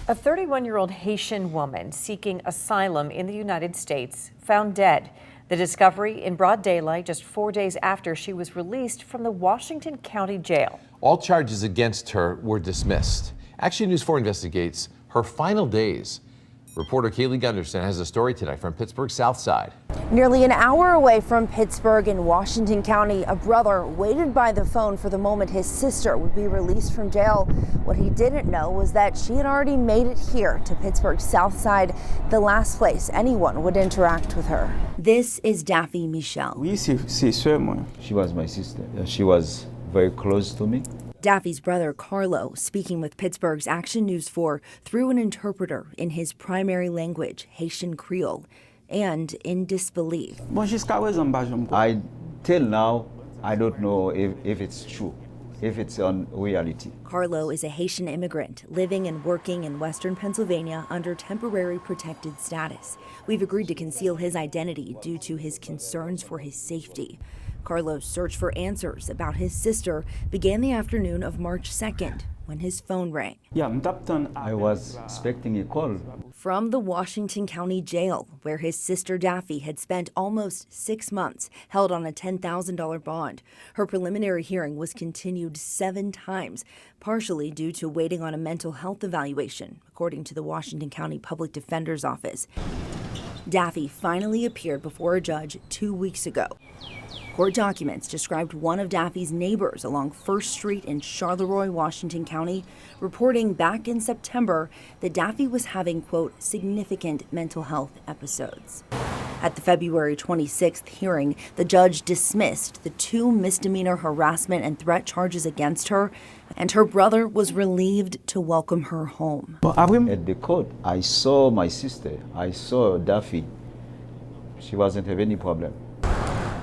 A 31-year-old Haitian woman seeking asylum in the United States found dead. The discovery in broad daylight just 4 days after she was released from the Washington County Jail. All charges against her were dismissed. Action News 4 investigates her final days. Reporter Kaylee Gunderson has a story tonight from Pittsburgh's South Side. Nearly an hour away from Pittsburgh in Washington County, a brother waited by the phone for the moment his sister would be released from jail. What he didn't know was that she had already made it here to Pittsburgh's South Side, the last place anyone would interact with her. This is Daphy Michel. She was my sister. She was very close to me. Daphy's brother, Carlo, speaking with Pittsburgh's Action News 4 through an interpreter in his primary language, Haitian Creole, and in disbelief. Till now, I don't know if it's true, if it's on reality. Carlo is a Haitian immigrant living and working in Western Pennsylvania under temporary protected status. We've agreed to conceal his identity due to his concerns for his safety. Carlo's search for answers about his sister began the afternoon of March 2nd when his phone rang. I was expecting a call. From the Washington County Jail, where his sister Daphy had spent almost 6 months held on a $10,000 bond. Her preliminary hearing was continued 7 times, partially due to waiting on a mental health evaluation, according to the Washington County Public Defender's Office. Daphy finally appeared before a judge 2 weeks ago. Court documents described one of Daphy's neighbors along First Street in Charleroi, Washington County, reporting back in September that Daphy was having, quote, significant mental health episodes. At the February 26th hearing, the judge dismissed the 2 misdemeanor harassment and threat charges against her, and her brother was relieved to welcome her home. At the court, I saw my sister. I saw Daphy. She wasn't having any problem.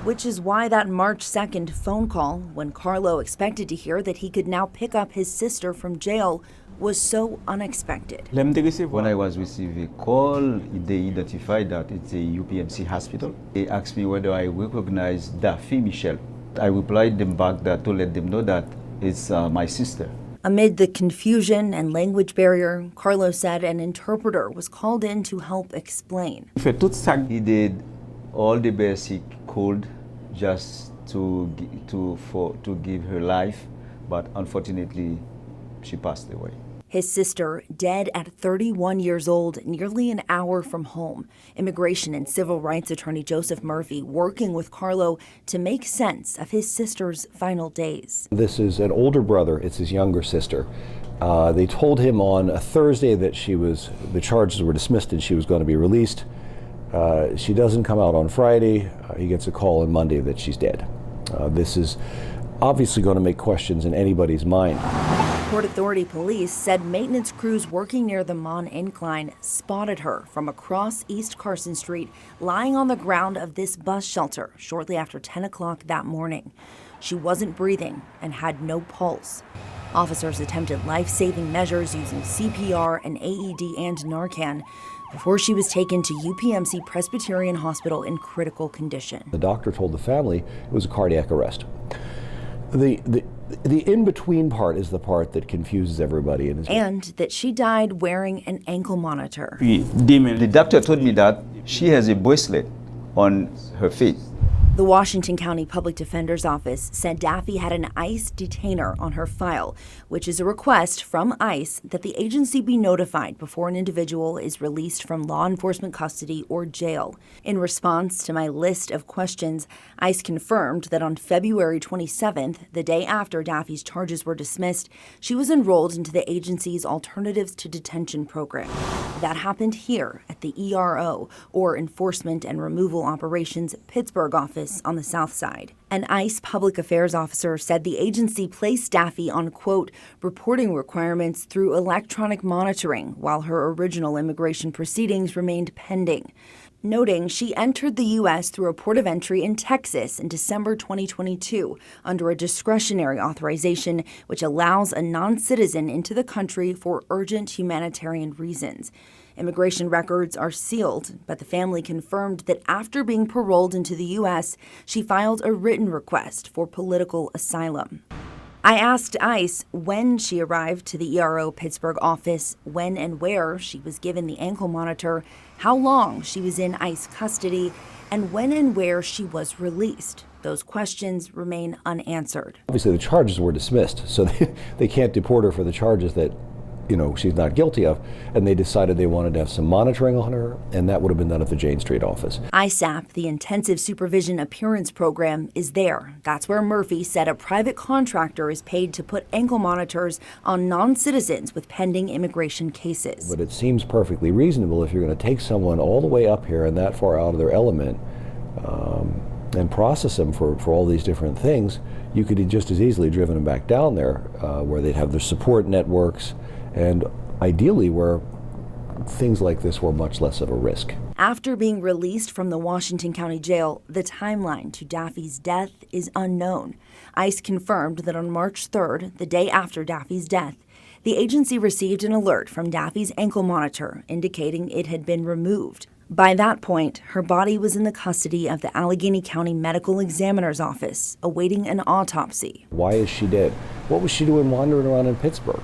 Which is why that March 2nd phone call, when Carlo expected to hear that he could now pick up his sister from jail, was so unexpected. When I was receiving a call, they identified that it's a UPMC hospital. They asked me whether I recognize Daphy Michel. I replied them back that to let them know that it's my sister. Amid the confusion and language barrier, Carlo said an interpreter was called in to help explain. He did all the best he could just to give her life, but unfortunately she passed away. His sister, dead at 31 years old, nearly an hour from home. Immigration and civil rights attorney Joseph Murphy working with Carlo to make sense of his sister's final days. This is an older brother, it's his younger sister. They told him on a Thursday that the charges were dismissed and she was going to be released. She doesn't come out on Friday. He gets a call on Monday that she's dead. This is obviously going to make questions in anybody's mind. Port Authority police said maintenance crews working near the Mon Incline spotted her from across East Carson Street, lying on the ground of this bus shelter shortly after 10 o'clock that morning. She wasn't breathing and had no pulse. Officers attempted life-saving measures using CPR, an AED, and Narcan before she was taken to UPMC Presbyterian Hospital in critical condition. The doctor told the family it was a cardiac arrest. The in-between part is the part that confuses everybody. And that she died wearing an ankle monitor. The doctor told me that she has a bracelet on her feet. The Washington County Public Defender's Office said Daphy had an ICE detainer on her file, which is a request from ICE that the agency be notified before an individual is released from law enforcement custody or jail. In response to my list of questions, ICE confirmed that on February 27th, the day after Daphy's charges were dismissed, she was enrolled into the agency's Alternatives to Detention program. That happened here at the ERO, or Enforcement and Removal Operations Pittsburgh office on the South Side. An ICE public affairs officer said the agency placed Daphy on, quote, reporting requirements through electronic monitoring while her original immigration proceedings remained pending, noting she entered the U.S. through a port of entry in Texas in December 2022 under a discretionary authorization which allows a non-citizen into the country for urgent humanitarian reasons. Immigration records are sealed, but the family confirmed that after being paroled into the U.S., she filed a written request for political asylum. I asked ICE when she arrived to the ERO Pittsburgh office, when and where she was given the ankle monitor, how long she was in ICE custody, and when and where she was released. Those questions remain unanswered. Obviously, the charges were dismissed, so they can't deport her for the charges that, she's not guilty of. And they decided they wanted to have some monitoring on her, and that would have been done at the Jane Street office. ISAP, the Intensive Supervision Appearance Program, is there. That's where Murphy said a private contractor is paid to put ankle monitors on non-citizens with pending immigration cases. But it seems perfectly reasonable if you're going to take someone all the way up here and that far out of their element, and process them for all these different things, you could have just as easily driven them back down there where they'd have their support networks, and ideally where things like this were much less of a risk. After being released from the Washington County Jail, the timeline to Daphy's death is unknown. ICE confirmed that on March 3rd, the day after Daphy's death, the agency received an alert from Daphy's ankle monitor indicating it had been removed. By that point, her body was in the custody of the Allegheny County Medical Examiner's Office, awaiting an autopsy. Why is she dead? What was she doing wandering around in Pittsburgh?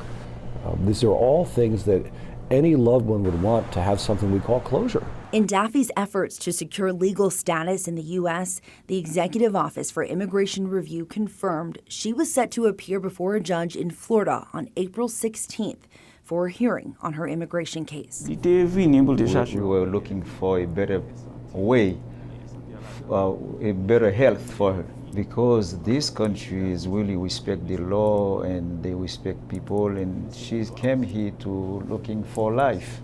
These are all things that any loved one would want to have something we call closure. In Daphy's efforts to secure legal status in the U.S., the Executive Office for Immigration Review confirmed she was set to appear before a judge in Florida on April 16th for a hearing on her immigration case. We were looking for a better way, a better health for her, because this country is really respect the law and they respect people, and she came here to looking for life.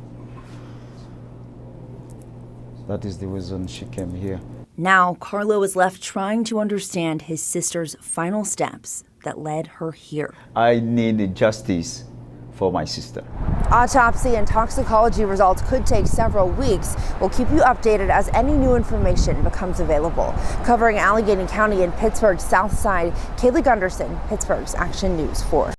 That is the reason she came here. Now, Carlo is left trying to understand his sister's final steps that led her here. I need justice for my sister. Autopsy and toxicology results could take several weeks. We'll keep you updated as any new information becomes available. Covering Allegheny County and Pittsburgh's South Side, Kaylee Gunderson, Pittsburgh's Action News 4.